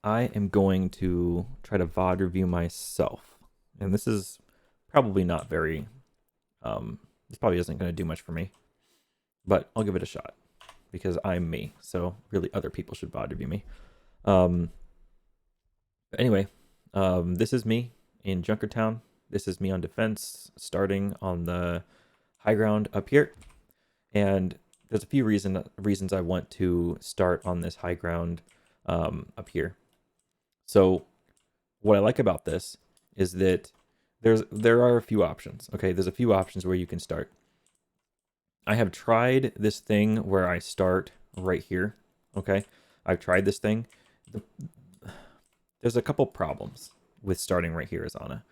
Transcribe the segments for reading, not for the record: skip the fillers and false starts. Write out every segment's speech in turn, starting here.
I am going to try to VOD review myself. And this is probably not very, this probably isn't going to do much for me, but I'll give it a shot because I'm me. So really other people should VOD review me. Um, anyway, this is me in Junkertown. This is me on defense, starting on the high ground up here. And there's a few reasons I want to start on this high ground up here. So what I like about this is that there are a few options. Okay, there's a few options where you can start. I have tried this thing where I start right here. Okay, I've tried this thing. There's a couple problems with starting right here as Ana.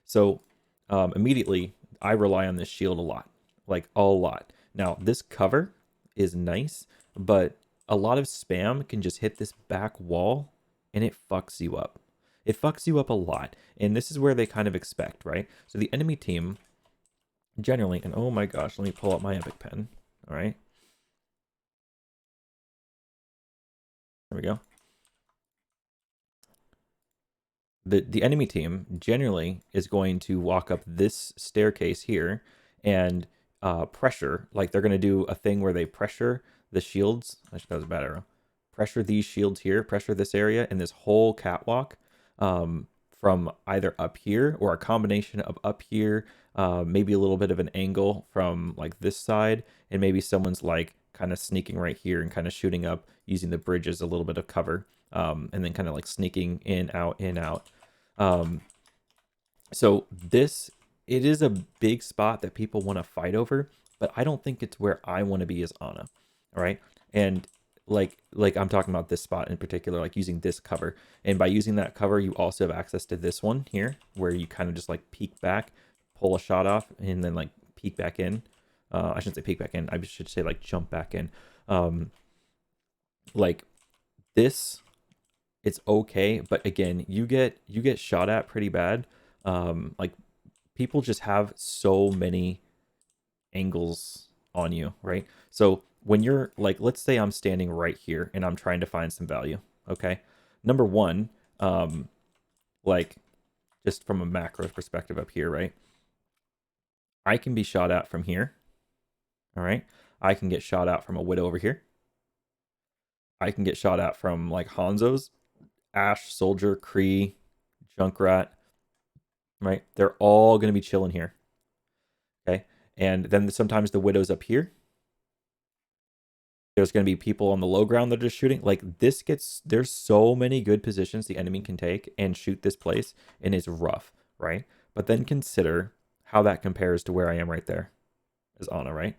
So immediately I rely on this shield a lot, like a lot. Now this cover is nice, but a lot of spam can just hit this back wall and it fucks you up. It fucks you up a lot. And this is where they kind of expect, right? So the enemy team generally, and oh my gosh, let me pull out my epic pen. All right. There we go. The enemy team generally is going to walk up this staircase here and pressure, like they're going to do a thing where they pressure the shields. Actually, that was a bad arrow. Pressure these shields here, pressure this area and this whole catwalk from either up here or a combination of up here, maybe a little bit of an angle from like this side, and maybe someone's like kind of sneaking right here and kind of shooting up using the bridge as a little bit of cover. And then kind of like sneaking in, out, in, out. So it is a big spot that people want to fight over, but I don't think it's where I want to be as Ana. All right. And like I'm talking about this spot in particular, like using this cover. And by using that cover, you also have access to this one here, where you kind of just like peek back, pull a shot off, and then like peek back in. I shouldn't say peek back in. I should say like jump back in. Like this, it's okay, but again, you get shot at pretty bad. Like people just have so many angles on you, right? So when you're like, let's say I'm standing right here and I'm trying to find some value. Okay, number one, like just from a macro perspective up here, right? I can be shot at from here. All right, I can get shot at from a widow over here. I can get shot at from like Hanzo's, Ash, Soldier, Kree, Junkrat, right? They're all going to be chilling here. Okay. And then sometimes the widow's up here. There's going to be people on the low ground that are just shooting. Like this there's so many good positions the enemy can take and shoot this place, and it's rough, right? But then consider how that compares to where I am right there as Ana, right?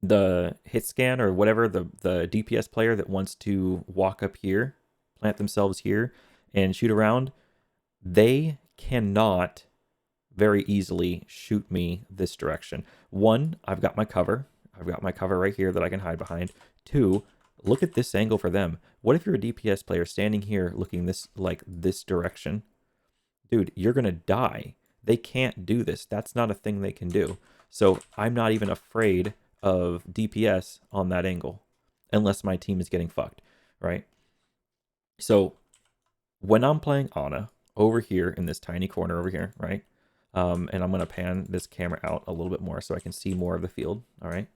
The hit scan or whatever, the DPS player that wants to walk up here, plant themselves here, and shoot around, they cannot very easily shoot me this direction. One, I've got my cover. I've got my cover right here that I can hide behind. Two, look at this angle for them. What if you're a DPS player standing here looking this direction? Dude, you're going to die. They can't do this. That's not a thing they can do. So I'm not even afraid of DPS on that angle unless my team is getting fucked, right? So when I'm playing Ana over here in this tiny corner over here, right? And I'm going to pan this camera out a little bit more so I can see more of the field, all right?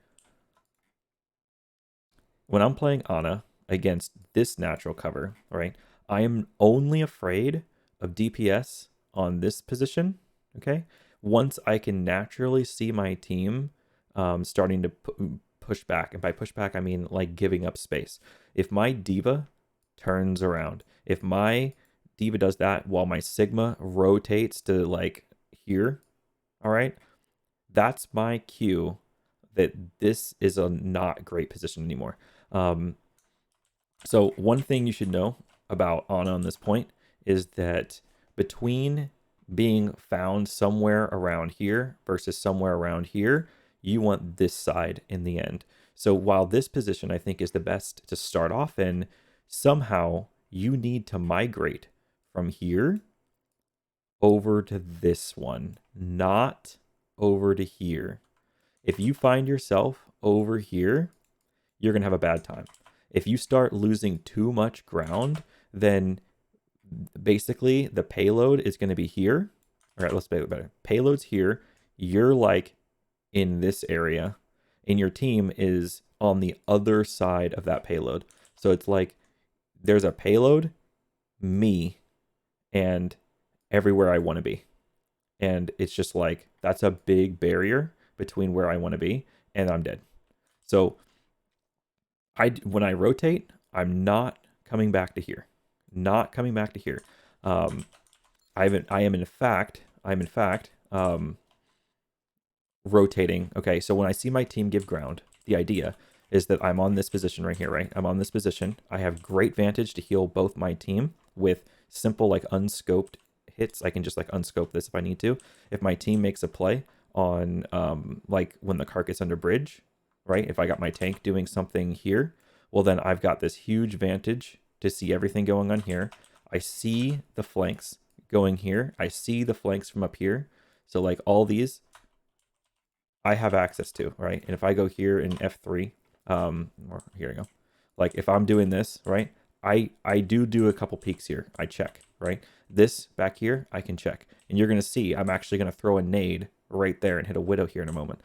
When I'm playing Ana against this natural cover, right, I am only afraid of DPS on this position, okay? Once I can naturally see my team starting to push back, and by push back, I mean like giving up space. If my diva turns around, if my diva does that while my Sigma rotates to like here, all right, that's my cue that this is a not great position anymore. So one thing you should know about Ana on this point is that between being found somewhere around here versus somewhere around here, you want this side in the end. So while this position I think is the best to start off in, somehow you need to migrate from here over to this one, not over to here. If you find yourself over here, you're going to have a bad time. If you start losing too much ground, then basically the payload is going to be here. All right, let's make it better. Payload's here. You're like in this area, and your team is on the other side of that payload. So it's like there's a payload, me, and everywhere I want to be. And it's just like that's a big barrier between where I want to be and I'm dead. So when I rotate, I'm not coming back to here. Not coming back to here. I am in fact rotating. Okay, so when I see my team give ground, the idea is that I'm on this position right here, right? I'm on this position. I have great vantage to heal both my team with simple like unscoped hits. I can just like unscope this if I need to. If my team makes a play on like when the cart gets under bridge, right? If I got my tank doing something here, well then I've got this huge vantage to see everything going on here. I see the flanks going here. I see the flanks from up here. So like all these I have access to, right? And if I go here in F3, or here I go. Like if I'm doing this, right? I do a couple peeks here. I check, right? This back here, I can check. And you're going to see I'm actually going to throw a nade right there and hit a widow here in a moment.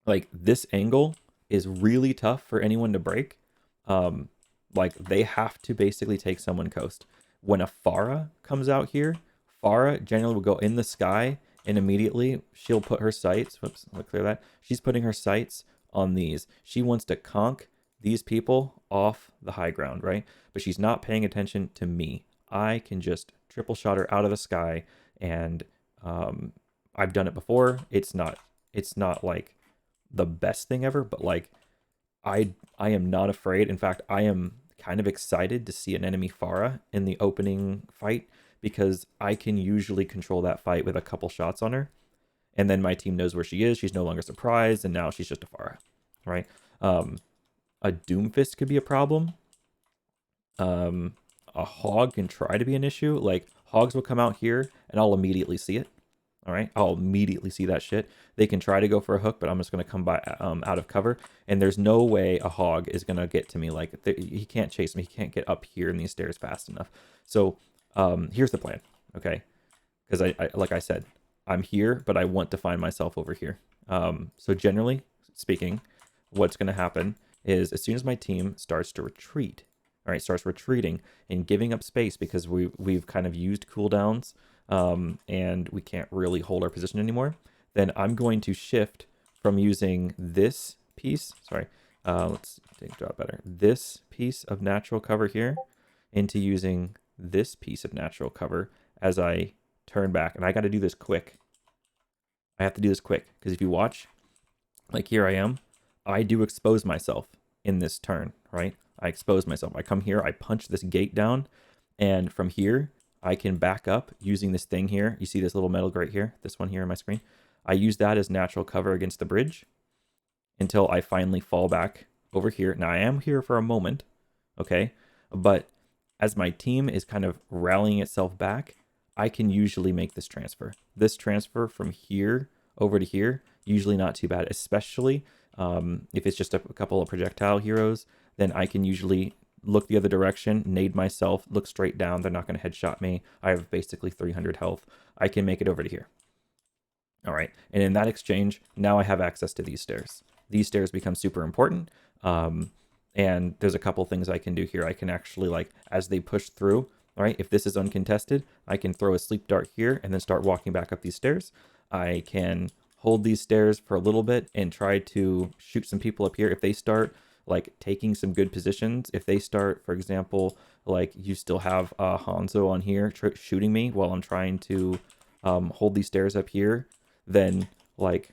Like this angle is really tough for anyone to break. Like they have to basically take someone coast. When a Pharah comes out here, Pharah generally will go in the sky and immediately she'll put her sights, whoops, let me clear that. She's putting her sights on these. She wants to conk these people off the high ground, right? But she's not paying attention to me. I can just triple shot her out of the sky, and I've done it before. It's not like the best thing ever, but like I am not afraid. In fact, I am kind of excited to see an enemy Pharah in the opening fight because I can usually control that fight with a couple shots on her. And then my team knows where she is. She's no longer surprised, and now she's just a Pharah, right? A Doomfist could be a problem. A Hog can try to be an issue. Like, Hogs will come out here, and I'll immediately see it. All right, I'll immediately see that shit. They can try to go for a hook, but I'm just going to come by out of cover. And there's no way a Hog is going to get to me. Like, he can't chase me. He can't get up here in these stairs fast enough. So here's the plan, okay? Because I like I said, I'm here, but I want to find myself over here. So generally speaking, what's going to happen is as soon as my team starts to retreat, all right, starts retreating and giving up space because we've kind of used cooldowns, and we can't really hold our position anymore, then I'm going to shift from using this piece, let's draw it better, this piece of natural cover here into using this piece of natural cover as I turn back. And I got to do this quick. I have to do this quick because if you watch, like here I am, I do expose myself in this turn, right? I expose myself. I come here, I punch this gate down, and from here, I can back up using this thing here. You see this little metal grate here, this one here on my screen. I use that as natural cover against the bridge until I finally fall back over here. Now I am here for a moment, okay? But as my team is kind of rallying itself back, I can usually make this transfer. This transfer from here over to here, usually not too bad, especially if it's just a couple of projectile heroes, then I can usually look the other direction, nade myself, look straight down. They're not going to headshot me. I have basically 300 health. I can make it over to here. All right. And in that exchange, now I have access to these stairs. These stairs become super important. And there's a couple things I can do here. I can actually, like, as they push through, all right, if this is uncontested, I can throw a sleep dart here and then start walking back up these stairs. I can hold these stairs for a little bit and try to shoot some people up here. If they start like taking some good positions, if they start, for example, like you still have Hanzo on here shooting me while I'm trying to hold these stairs up here, then like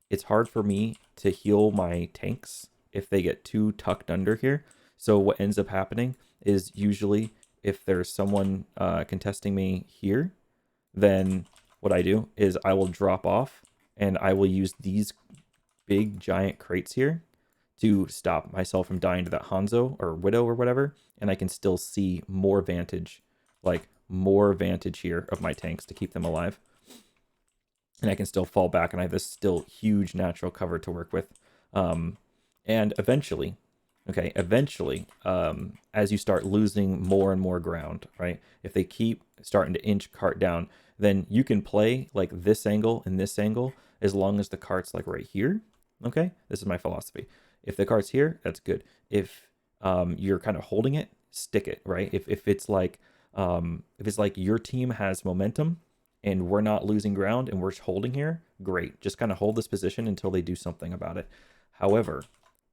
it's hard for me to heal my tanks if they get too tucked under here. So what ends up happening is usually if there's someone contesting me here, then what I do is I will drop off and I will use these big giant crates here to stop myself from dying to that Hanzo or Widow or whatever, and I can still see more vantage, like more vantage here of my tanks to keep them alive. And I can still fall back and I have this still huge natural cover to work with. And eventually, Okay, eventually, as you start losing more and more ground, right? If they keep starting to inch cart down, then you can play like this angle and this angle as long as the cart's like right here. Okay, this is my philosophy. If the cart's here, that's good. If you're kind of holding it, stick it, right? If it's like your team has momentum and we're not losing ground and we're holding here, great. Just kind of hold this position until they do something about it. However,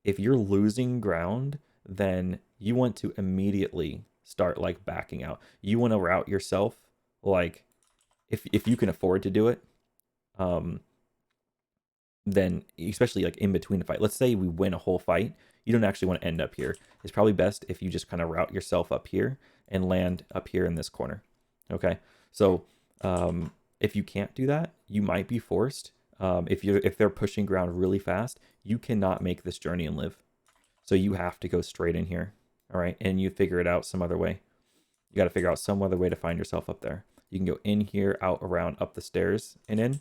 if you're losing ground, then you want to immediately start like backing out. You want to route yourself like if you can afford to do it, um, then especially like in between a fight. Let's say we win a whole fight, you don't actually want to end up here. It's probably best if you just kind of route yourself up here and land up here in this corner. Okay, so if you can't do that, you might be forced. If they're pushing ground really fast, you cannot make this journey and live. So you have to go straight in here. All right, and you figure it out some other way. You got to figure out some other way to find yourself up there. You can go in here, out, around, up the stairs, and in.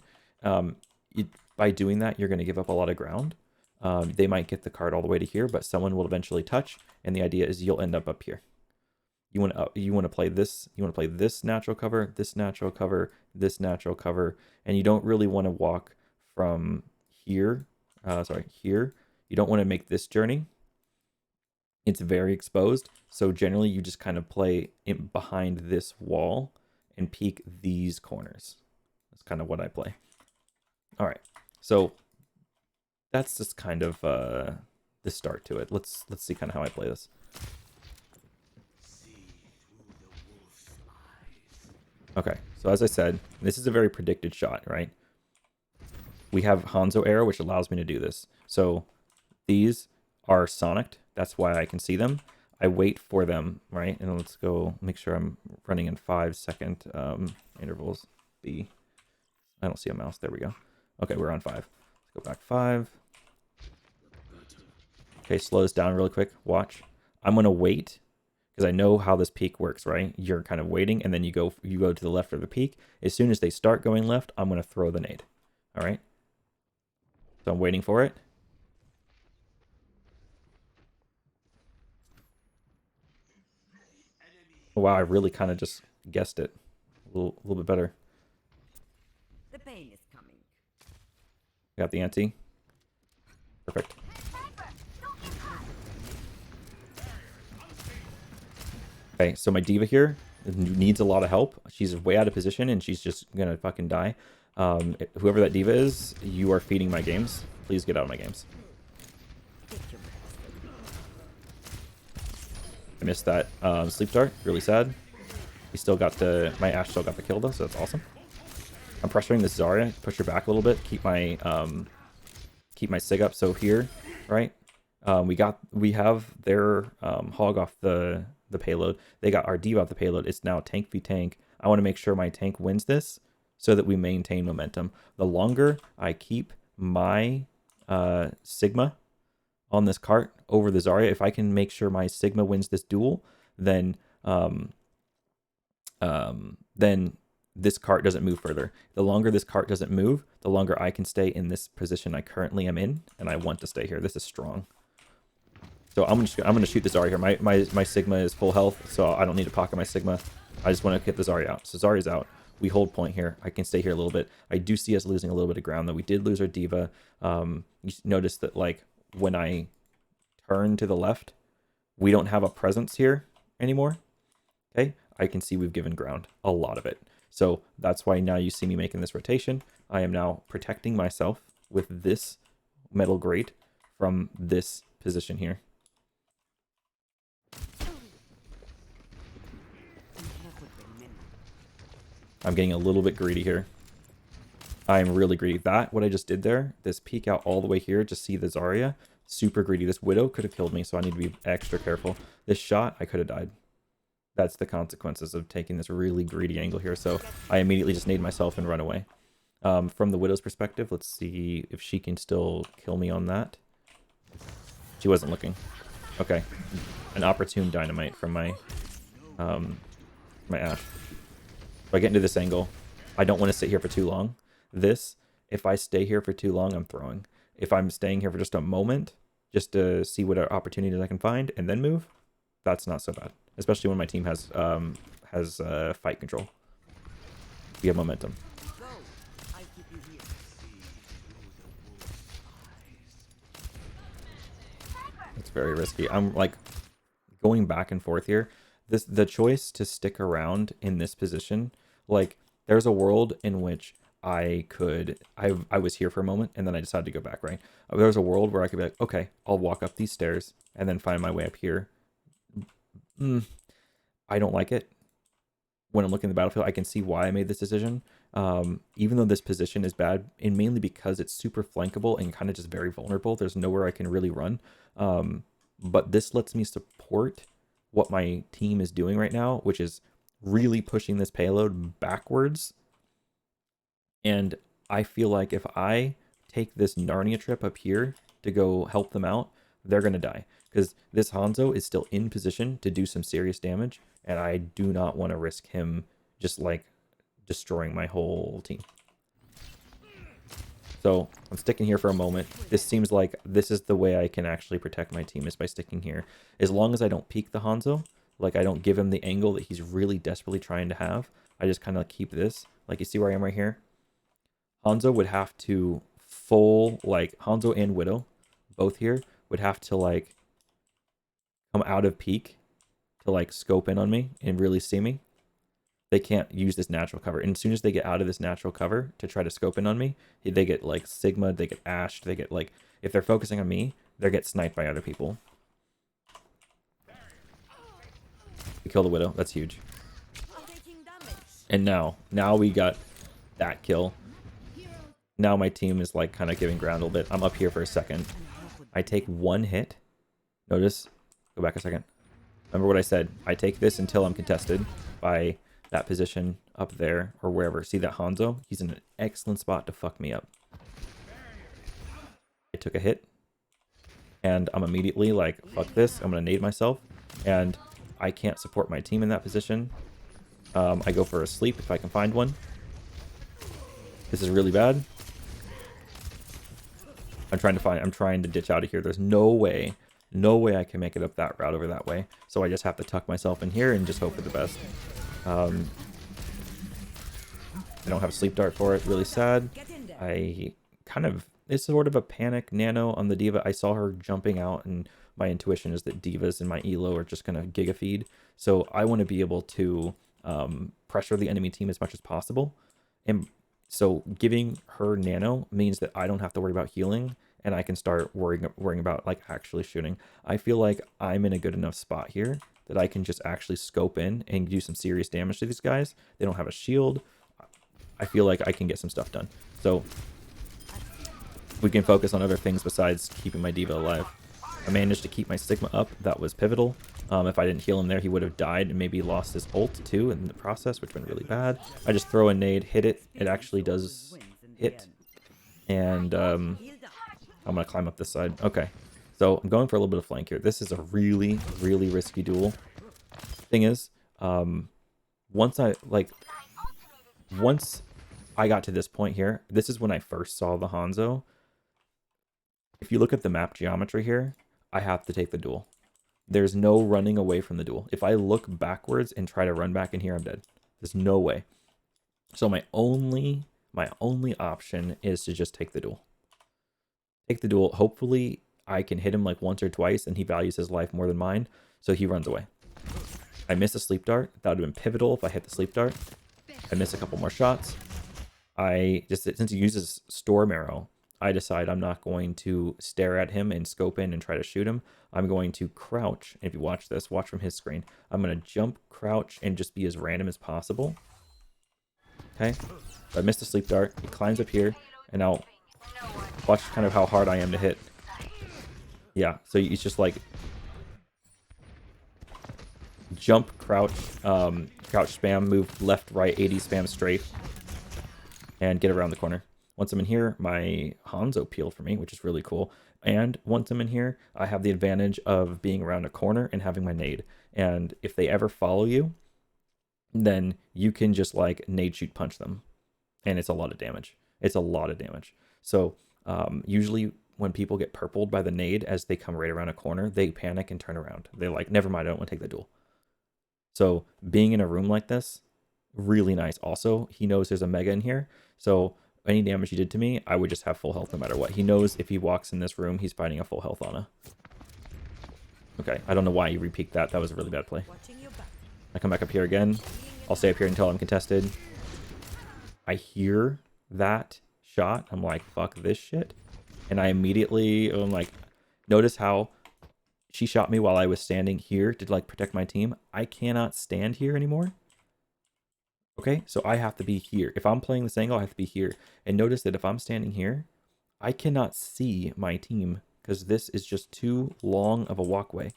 By doing that, you're going to give up a lot of ground. They might get the card all the way to here, but someone will eventually touch, and the idea is you'll end up here. You want to play this. You want to play this natural cover, this natural cover, this natural cover, and you don't really want to walk from here. Here. You don't want to make this journey. It's very exposed, so generally you just kind of play in behind this wall and peek these corners. That's kind of what I play. All right, so that's just kind of the start to it. Let's see kind of how I play this. Okay, so as I said, this is a very predicted shot, right? We have Hanzo arrow, which allows me to do this. So these are sonicked. That's why I can see them. I wait for them, right? And let's go make sure I'm running in 5-second intervals. I don't see a mouse. There we go. Okay, we're on 5. Let's go back 5. Okay, slow this down really quick. Watch. I'm gonna wait because I know how this peak works, right? You're kind of waiting, and then you go to the left of the peak. As soon as they start going left, I'm gonna throw the nade. All right. So I'm waiting for it. Wow, I really kind of just guessed it a little bit better. The pain is coming. Got the ante. Perfect. Okay, so my diva here needs a lot of help. She's way out of position and she's just gonna fucking die. Whoever that diva is, you are feeding my games. Please get out of my games. I missed that sleep dart. Really sad. He still got my Ashe still got the kill though, so that's awesome. I'm pressuring this Zarya. Push her back a little bit. Keep my sig up. So here, right? We have their hog off the payload. They got our diva off the payload. It's now tank v tank. I want to make sure my tank wins this so that we maintain momentum. The longer I keep my Sigma on this cart over the Zarya, if I can make sure my Sigma wins this duel, then this cart doesn't move further. The longer this cart doesn't move, the longer I can stay in this position I currently am in, and I want to stay here. This is strong. So I'm gonna shoot the Zarya here. My Sigma is full health, so I don't need to pocket my Sigma. I just want to get the Zarya out. So Zarya's out. We hold point here. I can stay here a little bit. I do see us losing a little bit of ground though. We did lose our diva. You notice that like when I turn to the left, we don't have a presence here anymore. Okay, I can see we've given ground, a lot of it. So that's why now you see me making this rotation. I am now protecting myself with this metal grate from this position here. I'm getting a little bit greedy here. I'm really greedy. What I just did there, this peek out all the way here to see the Zarya, super greedy. This Widow could have killed me, so I need to be extra careful. This shot, I could have died. That's the consequences of taking this really greedy angle here. So I immediately just nade myself and run away. From the Widow's perspective, let's see if she can still kill me on that. She wasn't looking. Okay. An opportune dynamite from my my Ashe. If I get into this angle, I don't want to sit here for too long. If I stay here for too long, I'm throwing. If I'm staying here for just a moment, just to see what opportunities I can find and then move, that's not so bad. Especially when my team has fight control. We have momentum. Go. I'll keep you here. It's very risky. I'm like going back and forth here. The choice to stick around in this position, like there's a world in which I was here for a moment and then I decided to go back, right? There's a world where I could be like, okay, I'll walk up these stairs and then find my way up here. I don't like it. When I'm looking at the battlefield, I can see why I made this decision. Even though this position is bad, and mainly because it's super flankable and kind of just very vulnerable. There's nowhere I can really run. But this lets me support what my team is doing right now, which is really pushing this payload backwards. And I feel like if I take this Narnia trip up here to go help them out, they're going to die. Because this Hanzo is still in position to do some serious damage, and I do not want to risk him just like destroying my whole team. So I'm sticking here for a moment. This seems like this is the way I can actually protect my team, is by sticking here. As long as I don't peek the Hanzo, like I don't give him the angle that he's really desperately trying to have, I just kind of keep this. Like you see where I am right here? Hanzo would have to like Hanzo and Widow, both here, would have to like come out of peak to like scope in on me and really see me. They can't use this natural cover. And as soon as they get out of this natural cover to try to scope in on me, they get like Sigma, they get Ashed, they get like, if they're focusing on me, they get sniped by other people. We kill the Widow. That's huge. And now we got that kill. Now my team is like kind of giving ground a little bit. I'm up here for a second. I take one hit. Notice, go back a second. Remember what I said. I take this until I'm contested by that position up there or wherever. See that Hanzo? He's in an excellent spot to fuck me up. I took a hit and I'm immediately like, fuck this. I'm going to nade myself and I can't support my team in that position. I go for a sleep if I can find one. This is really bad. I'm trying to ditch out of here. There's no way I can make it up that route over that way. So I just have to tuck myself in here and just hope for the best. I don't have a sleep dart for it. Really sad. It's sort of a panic nano on the D.Va. I saw her jumping out and my intuition is that D.Vas in my elo are just going to giga feed. So I want to be able to pressure the enemy team as much as possible. And so giving her nano means that I don't have to worry about healing and I can start worrying about like actually shooting. I feel like I'm in a good enough spot here that I can just actually scope in and do some serious damage to these guys. They don't have a shield. I feel like I can get some stuff done. So we can focus on other things besides keeping my D.Va alive. I managed to keep my Sigma up. That was pivotal. If I didn't heal him there, he would have died and maybe lost his ult too in the process, which would have been really bad. I just throw a nade, hit it. It actually does hit. And I'm going to climb up this side. Okay. So I'm going for a little bit of flank here. This is a really, really risky duel. Thing is, once I got to this point here, this is when I first saw the Hanzo. If you look at the map geometry here, I have to take the duel. There's no running away from the duel. If I look backwards and try to run back in here, I'm dead. There's no way. So my only option is to just take the duel. Take the duel. Hopefully I can hit him like once or twice and he values his life more than mine, so he runs away. I miss a sleep dart. That would have been pivotal if I hit the sleep dart. I miss a couple more shots. Since he uses Storm Arrow, I decide I'm not going to stare at him and scope in and try to shoot him. I'm going to crouch. If you watch this, watch from his screen. I'm going to jump, crouch, and just be as random as possible. Okay? So I missed a sleep dart. He climbs up here, and now watch kind of how hard I am to hit. Yeah, so he's just like jump, crouch, crouch spam, move left, right, 80 spam straight, and get around the corner. Once I'm in here, my Hanzo peeled for me, which is really cool. And once I'm in here, I have the advantage of being around a corner and having my nade. And if they ever follow you, then you can just like nade shoot punch them. And it's a lot of damage. It's a lot of damage. So usually when people get purpled by the nade as they come right around a corner, they panic and turn around. They're like, never mind, I don't want to take the duel. So being in a room like this, really nice. Also, he knows there's a mega in here, so any damage he did to me, I would just have full health no matter what. He knows if he walks in this room, he's fighting a full health Ana. Okay, I don't know why he repeaked that. That was a really bad play. I come back up here again. I'll stay up here until I'm contested. I hear that shot. I'm like, fuck this shit. And I immediately, I'm like, notice how she shot me while I was standing here to like protect my team. I cannot stand here anymore. Okay, so I have to be here. If I'm playing this angle, I have to be here. And notice that if I'm standing here, I cannot see my team because this is just too long of a walkway.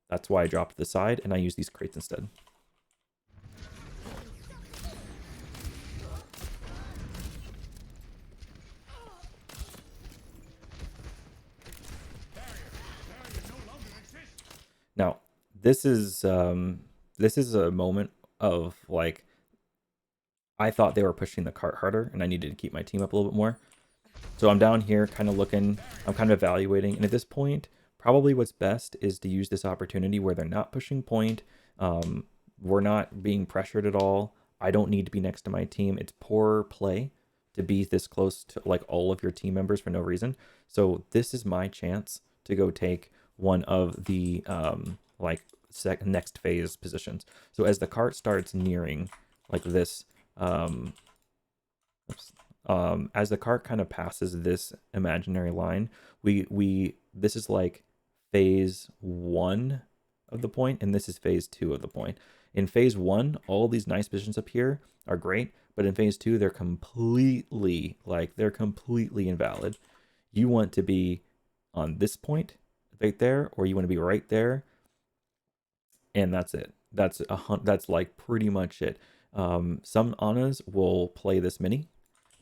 That's why I dropped to the side and I use these crates instead. Now, this is a moment of like, I thought they were pushing the cart harder and I needed to keep my team up a little bit more. So I'm down here kind of looking, I'm kind of evaluating. And at this point, probably what's best is to use this opportunity where they're not pushing point. We're not being pressured at all. I don't need to be next to my team. It's poor play to be this close to like all of your team members for no reason. So this is my chance to go take one of the like next phase positions. So as the cart starts nearing like this, as the cart kind of passes this imaginary line, this is like phase 1 of the point, and this is phase 2 of the point. In phase 1, all these nice positions up here are great, but in phase 2, they're completely invalid. You want to be on this point right there, or you want to be right there, and that's it. That's like pretty much it. Some Anas will play this mini.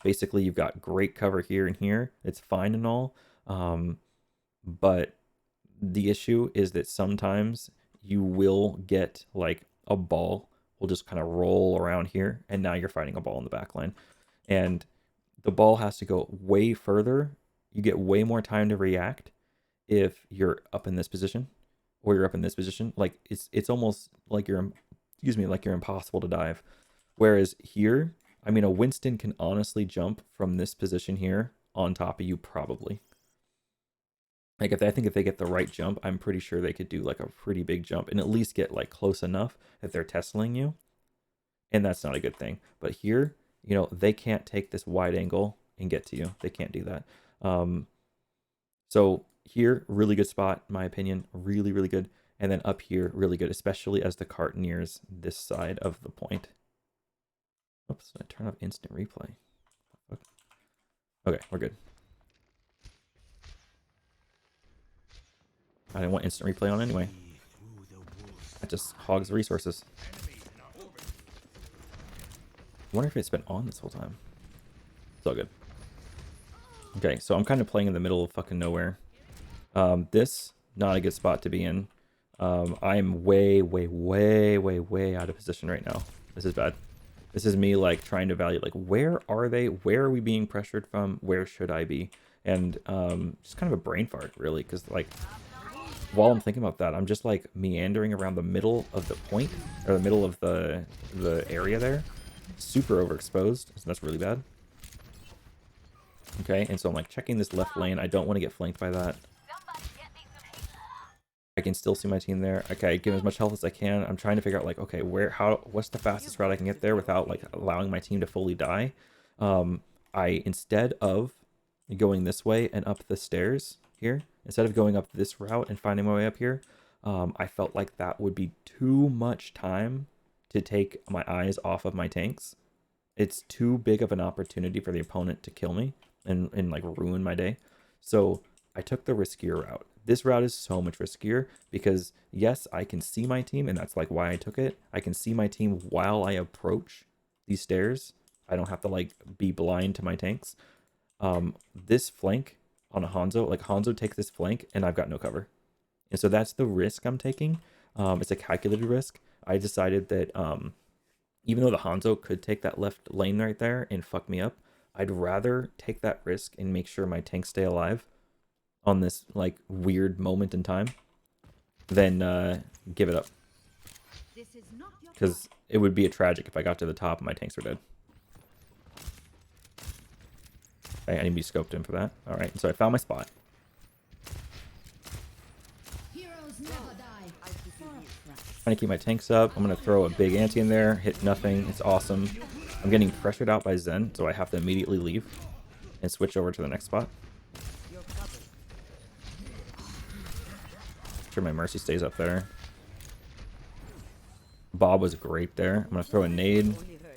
Basically, you've got great cover here and here. It's fine and all. But the issue is that sometimes you will get like a ball will just kind of roll around here. And now you're fighting a ball in the back line. And the ball has to go way further. You get way more time to react if you're up in this position or you're up in this position. Like it's almost like you're impossible to dive. Whereas here, I mean, a Winston can honestly jump from this position here on top of you, probably. Like, if they get the right jump, I'm pretty sure they could do like a pretty big jump and at least get like close enough that they're testing you. And that's not a good thing. But here, you know, they can't take this wide angle and get to you. They can't do that. So here, really good spot, in my opinion. Really, really good. And then up here, really good, especially as the cart nears this side of the point. Oops, I turn off instant replay. Okay, we're good. I didn't want instant replay on anyway. That just hogs resources. I wonder if it's been on this whole time. It's all good. Okay, so I'm kind of playing in the middle of fucking nowhere. This, not a good spot to be in. I'm way out of position right now. This is bad. This is me like trying to evaluate like where are they? Where are we being pressured from? Where should I be? And just kind of a brain fart really, because like while I'm thinking about that, I'm just like meandering around the middle of the point or the middle of the area there. Super overexposed, so that's really bad. Okay, and so I'm like checking this left lane. I don't want to get flanked by that. I can still see my team there. Okay, give as much health as I can. I'm trying to figure out like, okay, what's the fastest route I can get there without like allowing my team to fully die. Instead of going this way and up the stairs here, instead of going up this route and finding my way up here, I felt like that would be too much time to take my eyes off of my tanks. It's too big of an opportunity for the opponent to kill me and like ruin my day. So I took the riskier route. This route is so much riskier because yes, I can see my team, and that's like why I took it. I can see my team while I approach these stairs. I don't have to like be blind to my tanks. This flank on a Hanzo, like Hanzo takes this flank and I've got no cover. And so that's the risk I'm taking. It's a calculated risk. I decided that even though the Hanzo could take that left lane right there and fuck me up, I'd rather take that risk and make sure my tanks stay alive on this like weird moment in time, then give it up. This is not your Because it would be a tragic if I got to the top and my tanks were dead. Okay, I need to be scoped in for that. Alright, so I found my spot. heroes never die. I keep you here. Trying to keep my tanks up. I'm going to throw a big anti in there. Hit nothing. It's awesome. I'm getting pressured out by Zen, so I have to immediately leave and switch over to the next spot. You're covered. Sure my Mercy stays up there. Bob was great there. I'm going to throw a nade.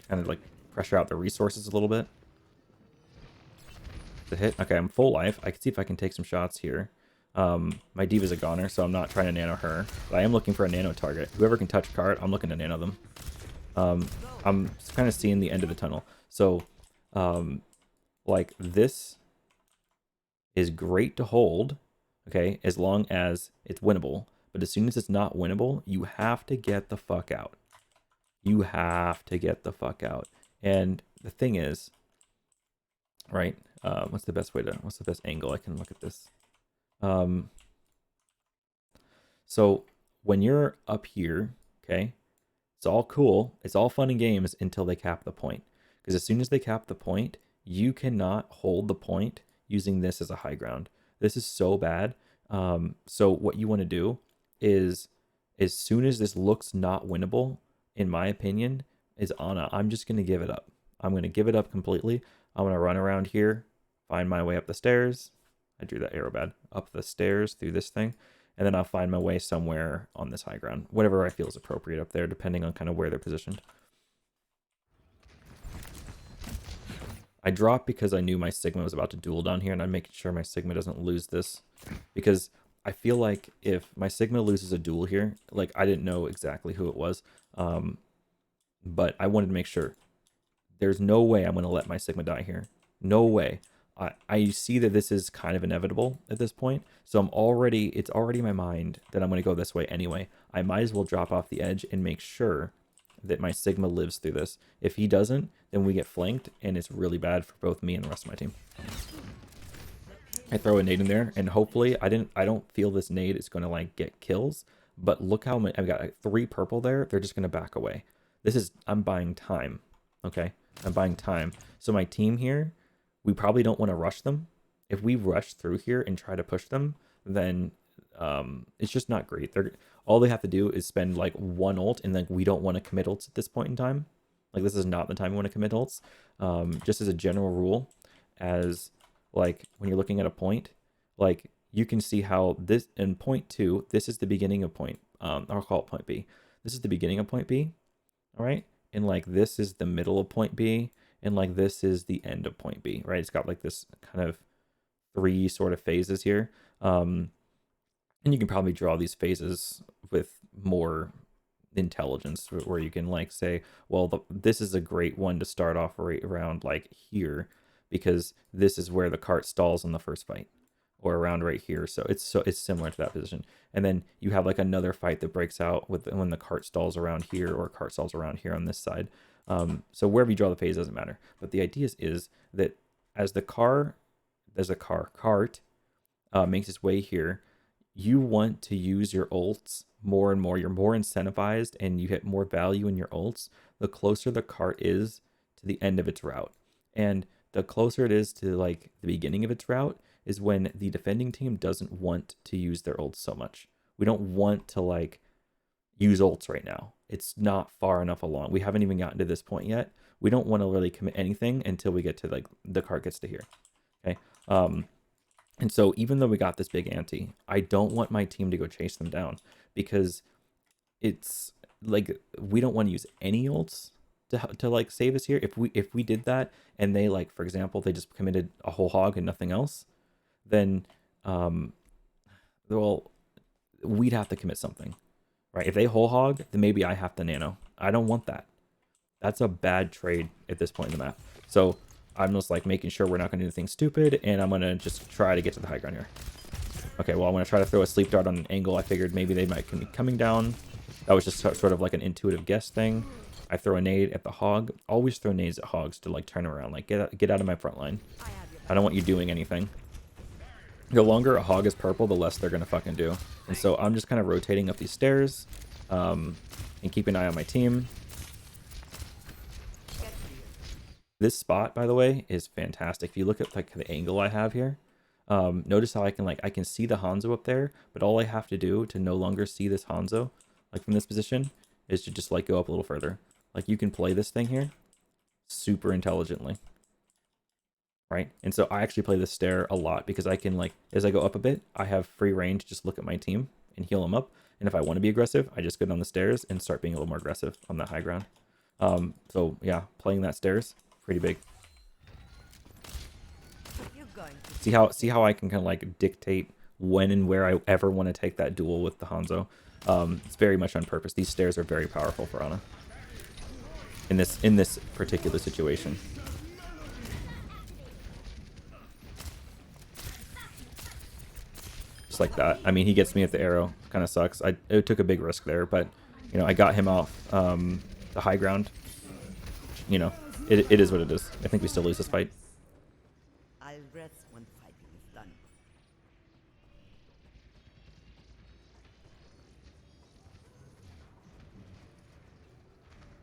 Kind of like pressure out the resources a little bit. To hit. Okay, I'm full life. I can see if I can take some shots here. My Diva's a goner, so I'm not trying to nano her. But I am looking for a nano target. Whoever can touch cart, I'm looking to nano them. I'm kind of seeing the end of the tunnel. So, like, this is great to hold, okay, as long as it's winnable. But as soon as it's not winnable, you have to get the fuck out. You have to get the fuck out. And the thing is, right, what's the best angle I can look at this? So when you're up here, okay, it's all cool. It's all fun and games until they cap the point. Because as soon as they cap the point, you cannot hold the point using this as a high ground. This is so bad. So what you want to do is, as soon as this looks not winnable, in my opinion, is Ana. I'm just going to give it up. I'm going to give it up completely. I'm going to run around here, find my way up the stairs. I drew that arrow bad. Up the stairs through this thing. And then I'll find my way somewhere on this high ground. Whatever I feel is appropriate up there, depending on kind of where they're positioned. I dropped because I knew my Sigma was about to duel down here, and I'm making sure my Sigma doesn't lose this. Because I feel like if my Sigma loses a duel here, like I didn't know exactly who it was, but I wanted to make sure. There's no way I'm going to let my Sigma die here. No way. I see that this is kind of inevitable at this point, so it's already in my mind that I'm going to go this way anyway. I might as well drop off the edge and make sure that my Sigma lives through this. If he doesn't, then we get flanked, and it's really bad for both me and the rest of my team. I throw a nade in there, and hopefully I don't feel this nade is going to like get kills, but look how many, I've got like 3 purple there. They're just going to back away. I'm buying time. Okay, I'm buying time. So my team here, we probably don't want to rush them. If we rush through here and try to push them, then it's just not great. All they have to do is spend like 1 ult, and like we don't want to commit ults at this point in time. Like this is not the time we want to commit ults. Just as a general rule, as like when you're looking at a point, like you can see how this in point 2, this is the beginning of point. I'll call it point B. This is the beginning of point B. All right, and like this is the middle of point B. And like this is the end of point B, right? It's got like this kind of 3 sort of phases here. And you can probably draw these phases with more intelligence, where you can like say, well, this is a great one to start off right around like here, because this is where the cart stalls in the first fight, or around right here. So it's similar to that position. And then you have like another fight that breaks out when the cart stalls around here, or cart stalls around here on this side. So wherever you draw the phase doesn't matter. But the idea is that as the cart makes its way here, you want to use your ults more and more. You're more incentivized, and you hit more value in your ults the closer the cart is to the end of its route. And the closer it is to like the beginning of its route is when the defending team doesn't want to use their ults so much. We don't want to like use ults right now. It's not far enough along. We haven't even gotten to this point yet. We don't want to really commit anything until we get to like the cart gets to here. Okay. And so even though we got this big ante, I don't want my team to go chase them down, because it's like we don't want to use any ults to like save us here. If we did that, and they like, for example, they just committed a whole hog and nothing else, then well, we'd have to commit something. Right, if they whole hog, then maybe I have to nano. I don't want that. That's a bad trade at this point in the map. So I'm just like making sure we're not going to do anything stupid, and I'm going to just try to get to the high ground here. Okay, well, I'm going to try to throw a sleep dart on an angle. I figured maybe they might be coming down. That was just sort of like an intuitive guess thing. I throw a nade at the hog. Always throw nades at hogs to like turn around. Like get out of my front line. I don't want you doing anything. The longer a hog is purple, the less they're gonna fucking do. And so I'm just kind of rotating up these stairs, and keeping an eye on my team. This spot, by the way, is fantastic. If you look at like the angle I have here, notice how I can see the Hanzo up there, but all I have to do to no longer see this Hanzo, like from this position, is to just like go up a little further. Like you can play this thing here super intelligently, right? And so I actually play this stair a lot because I can, like, as I go up a bit, I have free reign to just look at my team and heal them up. And if I want to be aggressive, I just go down the stairs and start being a little more aggressive on that high ground. So yeah, playing that stairs, pretty big. See how I can kind of like dictate when and where I ever want to take that duel with the Hanzo. It's very much on purpose. These stairs are very powerful for Ana in this particular situation. Just like that. I mean, he gets me at the arrow. Kind of sucks. It took a big risk there, but you know, I got him off the high ground. You know, it is what it is. I think we still lose this fight. I'll rest when fighting is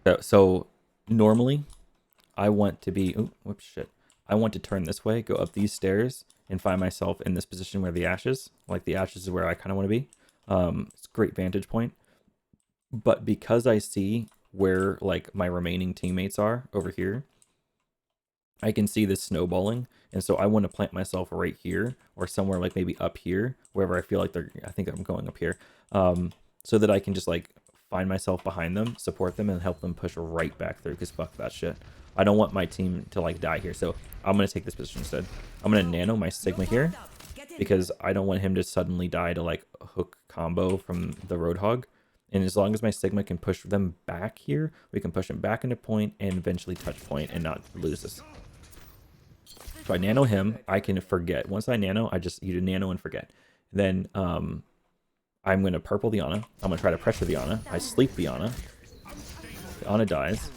done. So normally, I want to be. Oh, whoops, shit. I want to turn this way, go up these stairs, and find myself in this position where the ashes, like the ashes is where I kind of want to be. It's a great vantage point. But because I see where like my remaining teammates are over here, I can see this snowballing. And so I want to plant myself right here or somewhere like maybe up here, wherever I feel like I think I'm going up here. So that I can just like find myself behind them, support them, and help them push right back through, because fuck that shit. I don't want my team to like die here. So I'm going to take this position instead. I'm going to nano my Sigma here because I don't want him to suddenly die to like a hook combo from the Roadhog. And as long as my Sigma can push them back here, we can push them back into point and eventually touch point and not lose this. So I nano him, I can forget. Once I nano, you nano and forget. Then I'm going to purple the Ana. I'm going to try to pressure the Ana. I sleep the Ana. The Ana dies.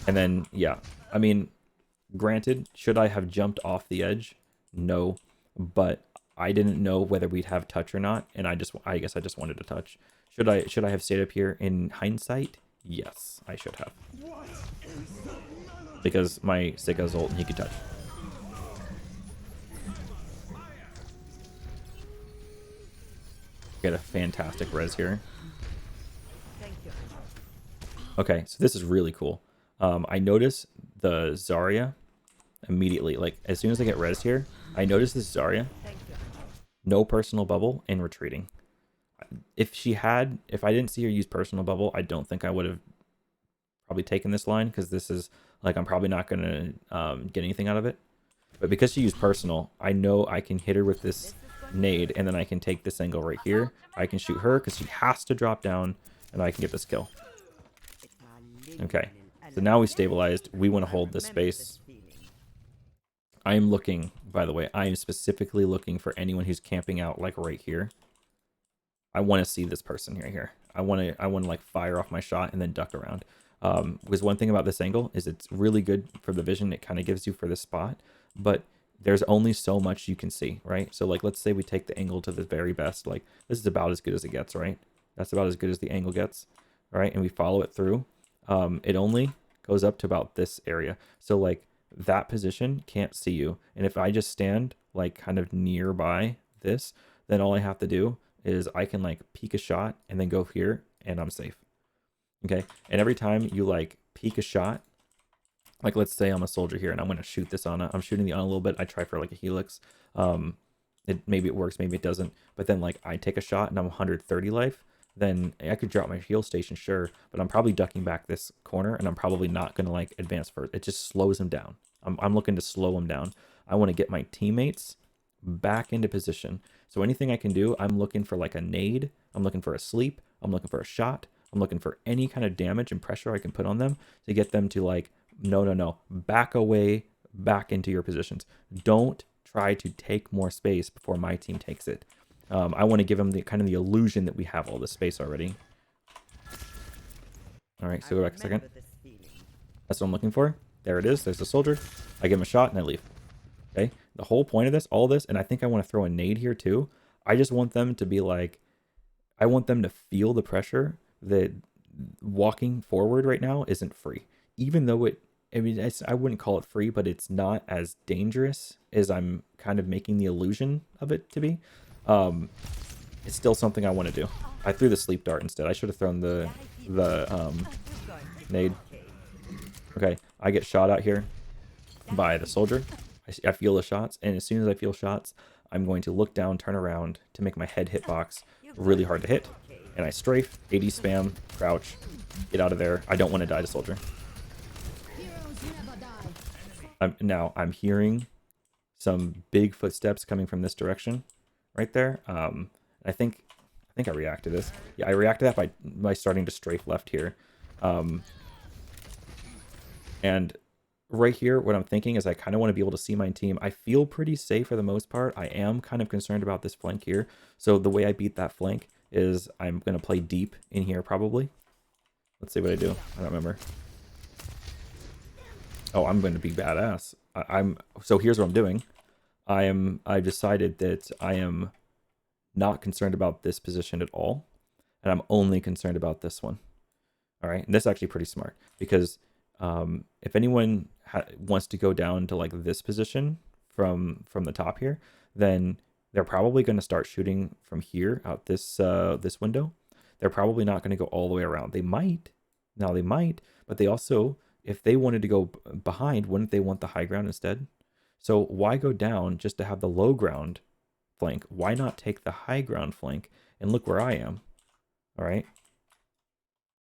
And then, yeah, I mean, granted, should I have jumped off the edge? No, but I didn't know whether we'd have touch or not, and I guess I just wanted to touch. Should I have stayed up here in hindsight? Yes, I should have. Because my Sigga's ult and he could touch. Get a fantastic res here. Okay, so this is really cool. I notice the Zarya immediately. Like, as soon as I get res here, I notice this Zarya. No personal bubble and retreating. If I didn't see her use personal bubble, I don't think I would have probably taken this line, because this is, like, I'm probably not going to get anything out of it. But because she used personal, I know I can hit her with this nade, and then I can take this angle right here. I can shoot her because she has to drop down, and I can get this kill. Okay, so now we stabilized. We want to hold this space. I am looking, by the way, I am specifically looking for anyone who's camping out like right here. I want to see this person right here. I want to like fire off my shot and then duck around. Because one thing about this angle is it's really good for the vision it kind of gives you for this spot, but there's only so much you can see, right? So like, let's say we take the angle to the very best. Like, this is about as good as it gets, right? That's about as good as the angle gets, right? And we follow it through. It only goes up to about this area. So like, that position can't see you. And if I just stand like kind of nearby this, then all I have to do is I can like peek a shot and then go here and I'm safe. Okay. And every time you like peek a shot, like let's say I'm a soldier here and I'm going to shoot this Ana. I'm shooting the Ana a little bit. I try for like a helix. Maybe it works, maybe it doesn't. But then like I take a shot and I'm 130 life. Then I could drop my heal station, sure, but I'm probably ducking back this corner and I'm probably not going to like advance first. It just slows him down. I'm looking to slow him down. I want to get my teammates back into position. So anything I can do, I'm looking for like a nade. I'm looking for a sleep. I'm looking for a shot. I'm looking for any kind of damage and pressure I can put on them to get them to like, no, back away, back into your positions. Don't try to take more space before my team takes it. I want to give them the kind of the illusion that we have all this space already. All right, so go back a second. That's what I'm looking for. There it is. There's the soldier. I give him a shot and I leave. Okay, the whole point of this, all this, and I think I want to throw a nade here too. I just want them to be like, I want them to feel the pressure that walking forward right now isn't free. Even though I mean, I wouldn't call it free, but it's not as dangerous as I'm kind of making the illusion of it to be. It's still something I want to do. I threw the sleep dart instead. I should have thrown the nade. Okay, I get shot out here by the soldier. I feel the shots, and as soon as I feel shots, I'm going to look down, turn around to make my head hitbox really hard to hit. And I strafe, AD spam, crouch, get out of there. I don't want to die to soldier. Heroes never die. I'm hearing some big footsteps coming from this direction, right there. I think I react to this. Yeah, I react to that by starting to strafe left here. And right here, what I'm thinking is I kind of want to be able to see my team. I feel pretty safe for the most part. I am kind of concerned about this flank here. So the way I beat that flank is I'm going to play deep in here probably. Let's see what I do. I don't remember. Oh, I'm going to be badass. So here's what I'm doing. I've decided that I am not concerned about this position at all. And I'm only concerned about this one. All right. And that's actually pretty smart because if anyone wants to go down to like this position from the top here, then they're probably going to start shooting from here out this this window. They're probably not going to go all the way around. They might. Now they might, but they also, if they wanted to go behind, wouldn't they want the high ground instead? So why go down just to have the low ground flank? Why not take the high ground flank? And look where I am. All right.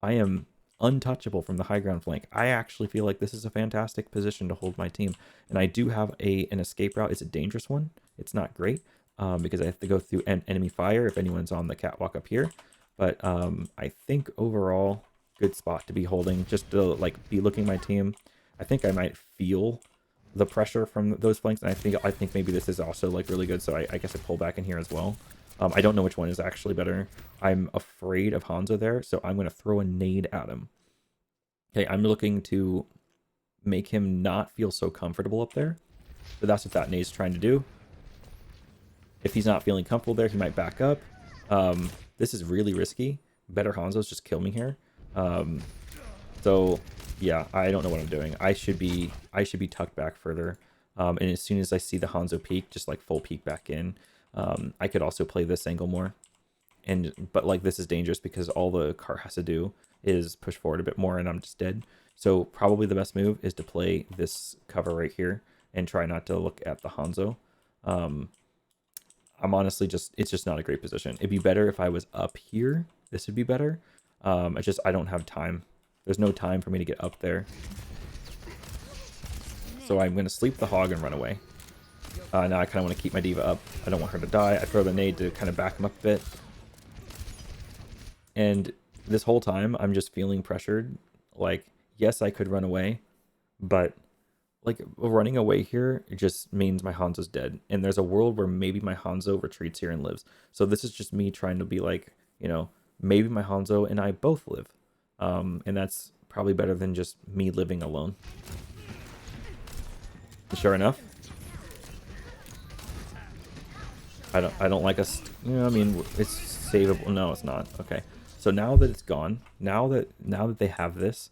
I am untouchable from the high ground flank. I actually feel like this is a fantastic position to hold my team. And I do have an escape route. It's a dangerous one. It's not great because I have to go through enemy fire if anyone's on the catwalk up here. But I think overall, good spot to be holding, just to like be looking at my team. I think I might feel the pressure from those flanks, and I think maybe this is also like really good. So I guess I pull back in here as well. I don't know which one is actually better. I'm afraid of Hanzo there, so I'm going to throw a nade at him. Okay, I'm looking to make him not feel so comfortable up there. But that's what that nade's trying to do. If he's not feeling comfortable there, he might back up. This is really risky. Better Hanzo's just kill me here. So yeah, I don't know what I'm doing. I should be tucked back further. And as soon as I see the Hanzo peek, just like full peek back in. I could also play this angle more. But like this is dangerous because all the car has to do is push forward a bit more and I'm just dead. So probably the best move is to play this cover right here and try not to look at the Hanzo. I'm honestly it's just not a great position. It'd be better if I was up here. This would be better. I don't have time. There's no time for me to get up there. So I'm going to sleep the hog and run away. Now I kind of want to keep my diva up. I don't want her to die. I throw the nade to kind of back him up a bit. And this whole time, I'm just feeling pressured. Like, yes, I could run away, but like running away here, it just means my Hanzo's dead. And there's a world where maybe my Hanzo retreats here and lives. So this is just me trying to be like, you know, maybe my Hanzo and I both live. And that's probably better than just me living alone. Sure enough. I don't like us. You know, I mean, it's savable. No, it's not. Okay. So now that it's gone, now that they have this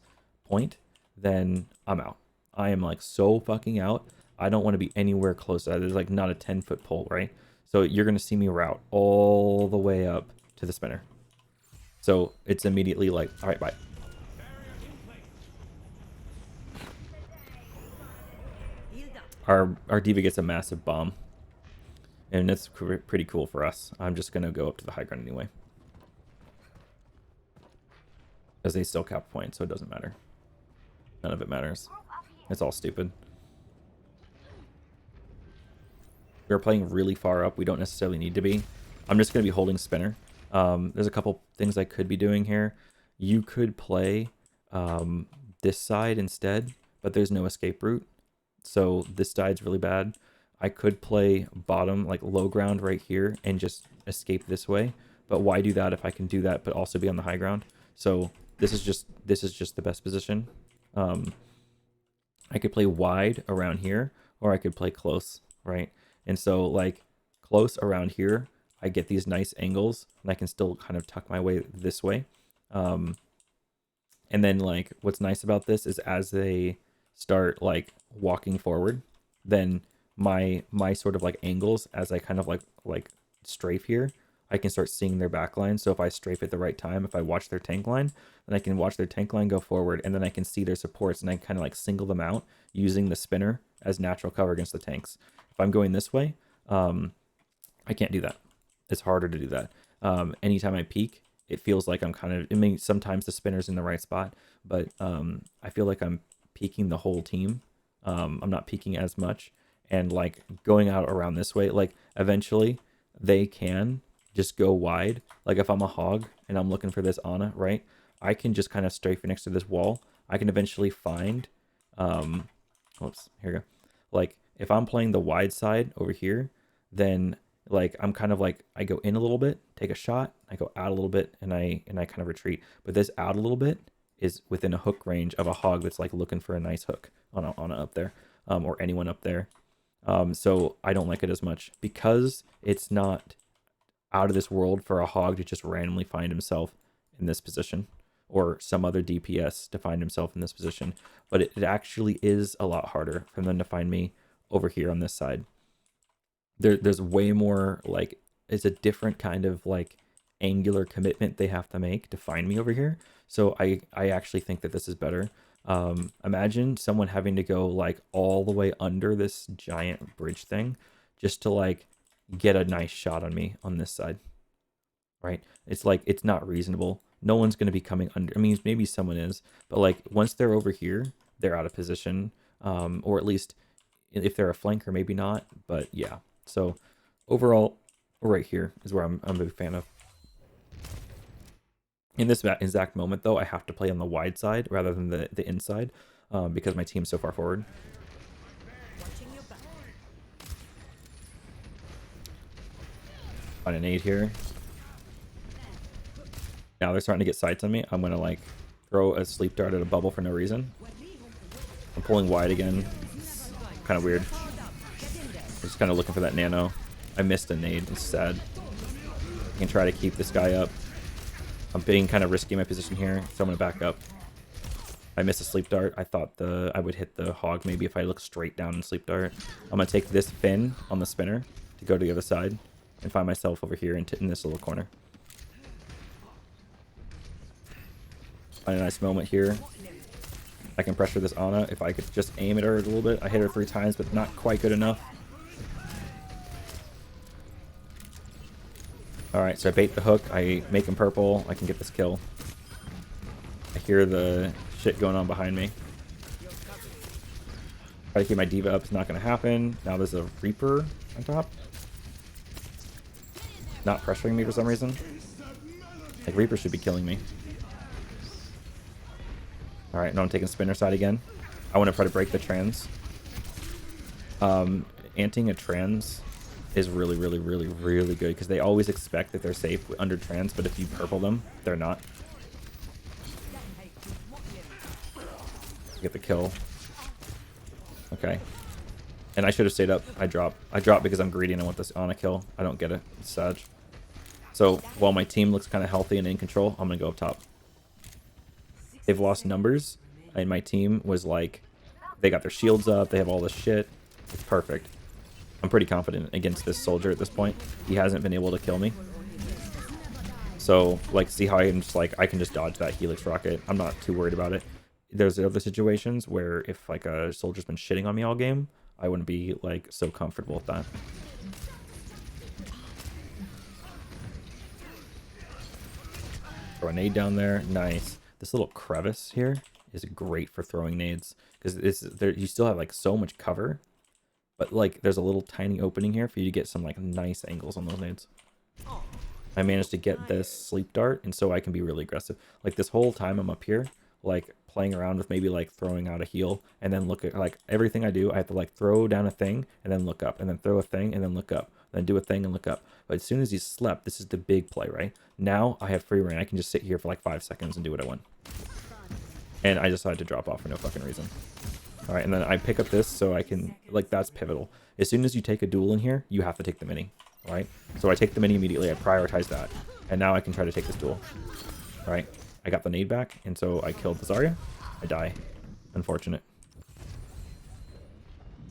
point, then I'm out. I am like so fucking out. I don't want to be anywhere close to that. There's like not a 10-foot pole, right? So you're going to see me route all the way up to the spinner. So it's immediately like, all right, bye. Our diva gets a massive bomb. And that's pretty cool for us. I'm just going to go up to the high ground anyway. Because they still cap points, so it doesn't matter. None of it matters. It's all stupid. We're playing really far up. We don't necessarily need to be. I'm just going to be holding spinner. There's a couple things I could be doing here. You could play this side instead, but there's no escape route. So this side's really bad. I could play bottom, like low ground right here and just escape this way. But why do that if I can do that but also be on the high ground? So this is just the best position. I could play wide around here, or I could play close. right? And so like close around here, I get these nice angles and I can still kind of tuck my way this way. And then like what's nice about this is as they start like walking forward, then my sort of like angles as I kind of like strafe here, I can start seeing their back line. So if I strafe at the right time, if I watch their tank line, then I can watch their tank line go forward, and then I can see their supports, and I kind of like single them out using the spinner as natural cover against the tanks. If I'm going this way, I can't do that. It's harder to do that. Anytime I peek, it feels like I'm kind of, I mean, sometimes the spinner's in the right spot, but I feel like I'm peeking the whole team. I'm not peeking as much, and like going out around this way, like eventually they can just go wide. Like if I'm a hog and I'm looking for this Ana, right? I can just kind of strafe next to this wall. I can eventually find, oops, here we go. Like if I'm playing the wide side over here, then like I'm kind of like I go in a little bit, take a shot, I go out a little bit, and I kind of retreat. But this out a little bit is within a hook range of a hog that's like looking for a nice hook on a up there, or anyone up there. So I don't like it as much because it's not out of this world for a hog to just randomly find himself in this position, or some other DPS to find himself in this position. But it actually is a lot harder for them to find me over here on this side. There's way more, like, it's a different kind of like angular commitment they have to make to find me over here. So I actually think that this is better. Imagine someone having to go like all the way under this giant bridge thing just to like get a nice shot on me on this side, right? It's like, it's not reasonable. No one's going to be coming under. I mean, maybe someone is, but like once they're over here, they're out of position. Or at least if they're a flanker, maybe not, but yeah. So overall, right here is where I'm a big fan of. In this exact moment, though, I have to play on the wide side rather than the inside, because my team's so far forward. Find an nade here. Now they're starting to get sights on me. I'm gonna like throw a sleep dart at a bubble for no reason. I'm pulling wide again. Kind of weird. I'm just kind of looking for that nano. I missed a nade. It's sad. I can try to keep this guy up. I'm being kind of risky in my position here, so I'm gonna back up. I missed a sleep dart. I thought I would hit the hog maybe if I look straight down and sleep dart. I'm gonna take this fin on the spinner to go to the other side and find myself over here in this little corner. Find a nice moment here. I can pressure this Ana. If I could just aim at her a little bit. I hit her 3 times, but not quite good enough. Alright, so I bait the hook. I make him purple. I can get this kill. I hear the shit going on behind me. Try to keep my diva up. It's not going to happen. Now there's a Reaper on top. Not pressuring me for some reason. Like, Reaper should be killing me. Alright, now I'm taking spinner side again. I want to try to break the trans. Anting a trans is really, really, really, really good because they always expect that they're safe under trans, but if you purple them, they're not. Get the kill. Okay. And I should have stayed up. I drop because I'm greedy and I want this Ana kill. I don't get it. It's sad. So while my team looks kind of healthy and in control, I'm going to go up top. They've lost numbers, and my team was like, they got their shields up, they have all this shit. It's perfect. I'm pretty confident against this soldier at this point. He hasn't been able to kill me. So, like, see how I can just, like, I can just dodge that Helix rocket. I'm not too worried about it. There's other situations where if, like, a soldier's been shitting on me all game, I wouldn't be, like, so comfortable with that. Throw a nade down there. Nice. This little crevice here is great for throwing nades because you still have like so much cover, but like there's a little tiny opening here for you to get some like nice angles on those nades. I managed to get this sleep dart, and so I can be really aggressive. Like this whole time I'm up here, like playing around with maybe like throwing out a heal, and then look at like everything I do. I have to like throw down a thing and then look up, and then throw a thing and then look up, then do a thing and look up. But as soon as he's slept, this is the big play, right? Now I have free reign. I can just sit here for like 5 seconds and do what I want. And I decided to drop off for no fucking reason. All right, and then I pick up this so I can, like, that's pivotal. As soon as you take a duel in here, you have to take the mini. All right, so I take the mini immediately. I prioritize that, and now I can try to take this duel. All right, I got the nade back, and so I killed the Zarya. I die. Unfortunate.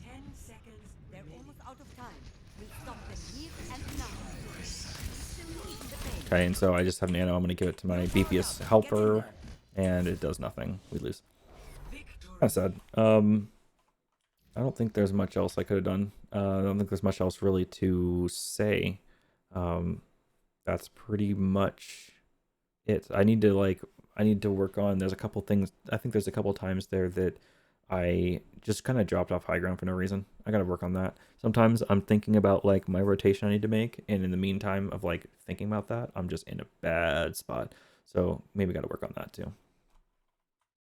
10 seconds. They're almost out of time. We'll stop them here and now. Okay, and so I just have nano. I'm gonna give it to my BPS helper, and it does nothing. We lose. That's sad. I don't think there's much else I could have done. I don't think there's much else really to say. That's pretty much it. I need to work on, there's a couple things. I think there's a couple times there that I just kind of dropped off high ground for no reason. I got to work on that. Sometimes I'm thinking about like my rotation I need to make, and in the meantime of like thinking about that, I'm just in a bad spot. So maybe got to work on that too.